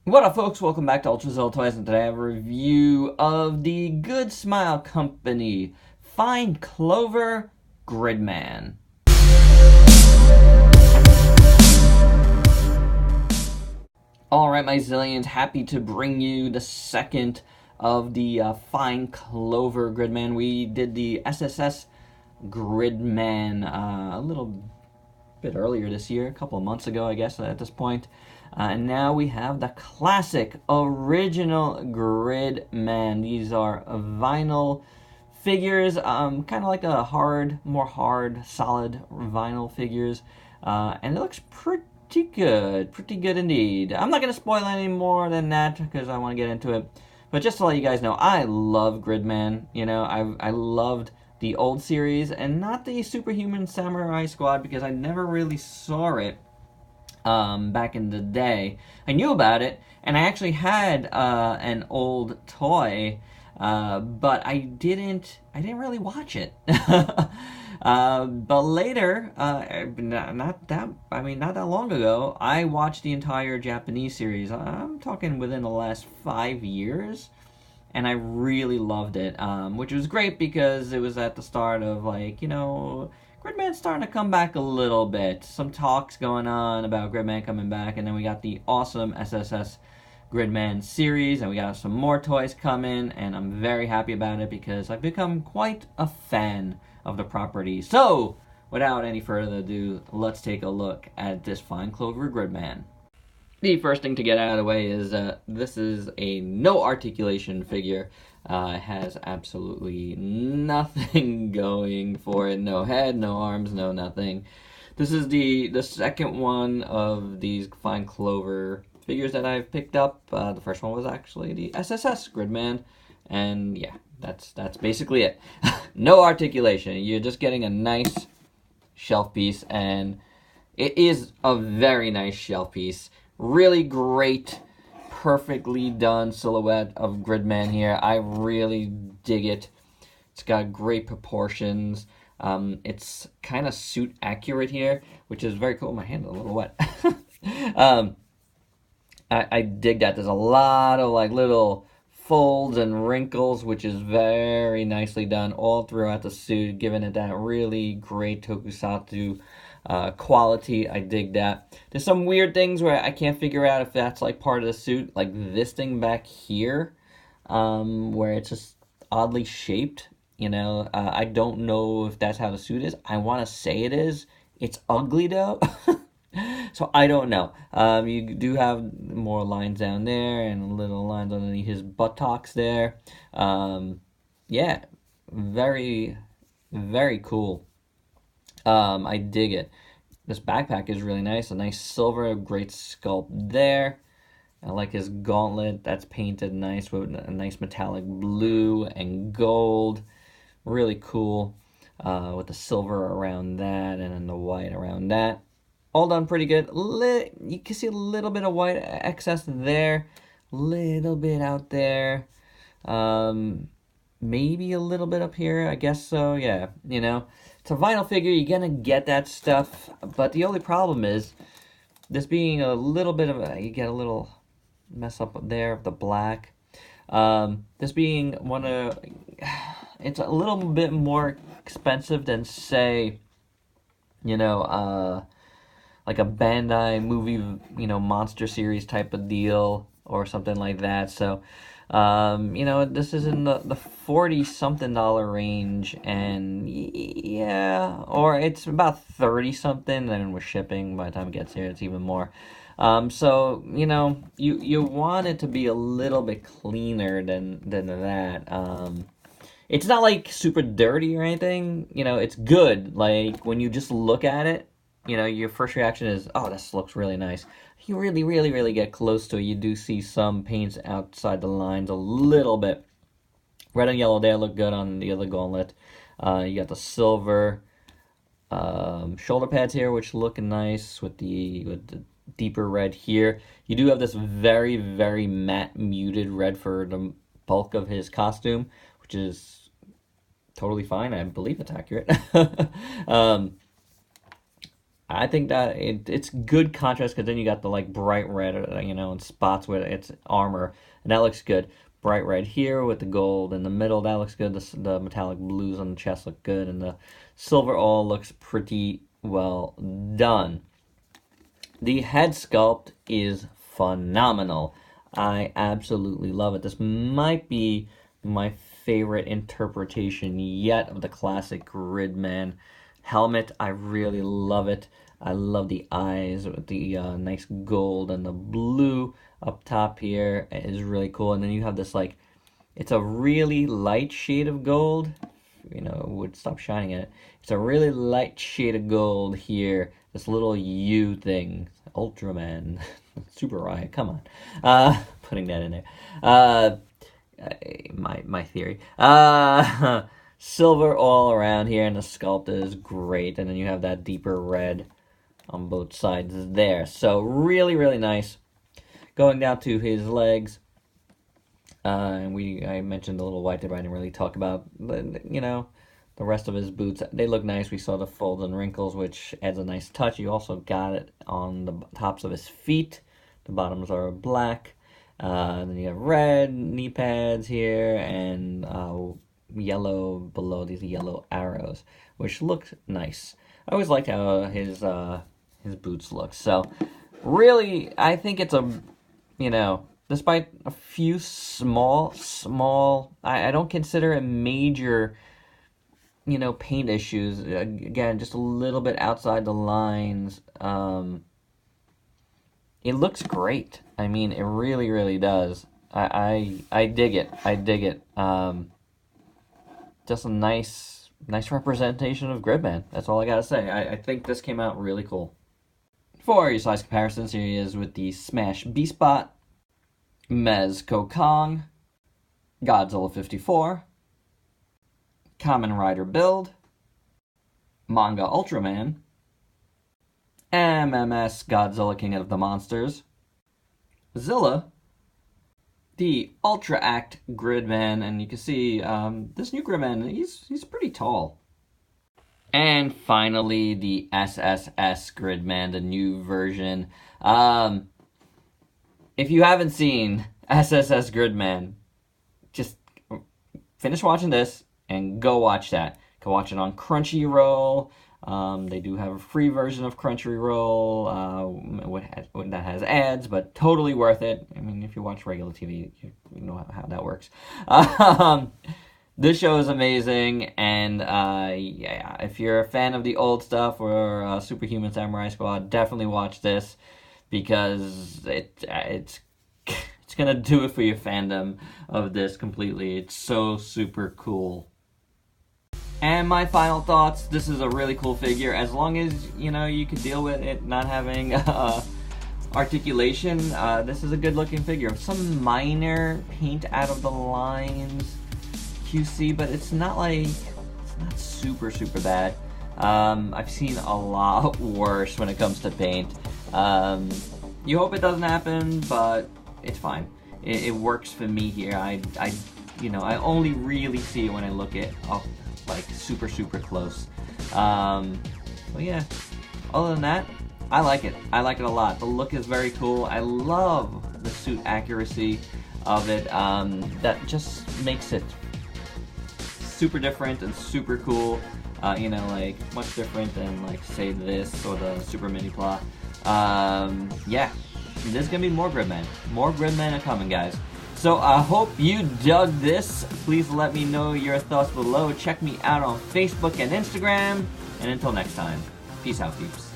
What up, folks? Welcome back to Ultrazilla Toys, and today I have a review of the Goodsmile company. Find Clover Gridman. Alright, my zillions, happy to bring you the second of the Find Clover Gridman. We did the SSS Gridman a little bit earlier this year, a couple of months ago, I guess, at this point. And now we have the classic, original Gridman. These are vinyl figures, kind of like a more hard, solid vinyl figures. And it looks pretty good indeed. I'm not going to spoil any more than that because I want to get into it. But just to let you guys know, I love Gridman. You know, I loved the old series and not the Superhuman Samurai Squad because I never really saw it back in the day. I knew about it, and I actually had an old toy, but I didn't really watch it. But later, not that long ago, I watched the entire Japanese series. I'm talking within the last 5 years. And I really loved it, which was great because it was at the start of, like, you know, Gridman's starting to come back a little bit. Some talks going on about Gridman coming back, and then we got the awesome SSS Gridman series, and we got some more toys coming, and I'm very happy about it because I've become quite a fan of the property. So, without any further ado, let's take a look at this Find Clover Gridman. The first thing to get out of the way is this is a no articulation figure. It has absolutely nothing going for it. No head, no arms, no nothing. This is the second one of these Find Clover figures that I've picked up. The first one was actually the SSS Gridman, and yeah, that's basically it. No articulation. You're just getting a nice shelf piece, and it is a very nice shelf piece. Really great, perfectly done silhouette of Gridman here. I really dig it. It's got great proportions. It's kind of suit accurate here, which is very cool. My hand's a little wet. I dig that. There's a lot of like little folds and wrinkles, which is very nicely done all throughout the suit, giving it that really great tokusatsu quality. I dig that. There's some weird things where I can't figure out if that's like part of the suit, like this thing back here, where it's just oddly shaped. You know, I don't know if that's how the suit is. I want to say it is. It's ugly though. So I don't know. You do have more lines down there and little lines underneath his buttocks there. Yeah, very, very cool. I dig it. This backpack is really nice. A nice silver, great sculpt there. I like his gauntlet. That's painted nice with a nice metallic blue and gold. Really cool. With the silver around that and then the white around that. All done pretty good. You can see a little bit of white excess there. Little bit out there. Maybe a little bit up here. I guess so, yeah. You know, it's a vinyl figure. You're going to get that stuff. But the only problem is this being a little bit of a... You get a little mess up there of the black. This being one of... It's a little bit more expensive than, say, you know, like a Bandai movie, you know, monster series type of deal or something like that. So, you know, this is in the $40-something range, and yeah, or it's about 30-something, and with shipping, by the time it gets here, it's even more. So, you know, you want it to be a little bit cleaner than that. It's not like super dirty or anything, you know, it's good. Like when you just look at it, you know, your first reaction is, oh, this looks really nice. You really get close to it, you do see some paints outside the lines a little bit. Red and yellow there look good on the other gauntlet. You got the silver shoulder pads here, which look nice with the deeper red here. You do have this very matte, muted red for the bulk of his costume, which is totally fine. I believe it's accurate. I think that it's good contrast because then you got the like bright red, and spots with its armor, and that looks good. Bright red here with the gold in the middle, that looks good. The metallic blues on the chest look good, and the silver all looks pretty well done. The head sculpt is phenomenal. I absolutely love it. This might be my favorite interpretation yet of the classic Gridman helmet. I really love it. I love the eyes with the nice gold and the blue up top here. It is really cool. And then you have this like, it's a really light shade of gold. It would stop shining at it. It's a really light shade of gold here. This little U thing. Ultraman. Super Eye. Come on. Putting that in there. My theory. Silver all around here, and the sculpt is great. And then you have that deeper red on both sides there. So really, really nice. Going down to his legs. And I mentioned the little white there, but I didn't really talk about, the rest of his boots. They look nice. We saw the folds and wrinkles, which adds a nice touch. You also got it on the tops of his feet. The bottoms are black. Then you have red knee pads here, and yellow below these yellow arrows, which look nice. I always liked how his boots look. So really, I think it's despite a few small, I don't consider it major, paint issues. Again, just a little bit outside the lines. It looks great. I mean, it really, really does. I dig it. I dig it. Just a nice representation of Gridman. That's all I gotta say. I think this came out really cool. For your size comparisons, here he is with the Smash B-Spot, Mezco Kong, Godzilla 54, Kamen Rider Build, Manga Ultraman, MMS Godzilla King of the Monsters, Zilla, the Ultra Act Gridman, and you can see this new Gridman, he's pretty tall. And finally, the SSS Gridman, the new version. If you haven't seen SSS Gridman, just finish watching this and go watch that. Go watch it on Crunchyroll. They do have a free version of Crunchyroll that has ads, but totally worth it. I mean, if you watch regular TV, you know how that works. This show is amazing, and yeah, if you're a fan of the old stuff or Superhuman Samurai Squad, definitely watch this, because it's gonna do it for your fandom of this completely. It's so super cool. And my final thoughts, this is a really cool figure. As long as, you can deal with it not having articulation, this is a good looking figure. Some minor paint out of the lines QC, but it's not super, super bad. I've seen a lot worse when it comes to paint. You hope it doesn't happen, but it's fine. It works for me here. I only really see it when I look it up like super, super close. But yeah, other than that, I like it. I like it a lot. The look is very cool. I love the suit accuracy of it. That just makes it super different and super cool. Much different than say this or the Super Mini Plot. Yeah, there's gonna be more Gridman. More Gridman are coming, guys. So I hope you dug this. Please let me know your thoughts below. Check me out on Facebook and Instagram. And until next time, peace out, peeps.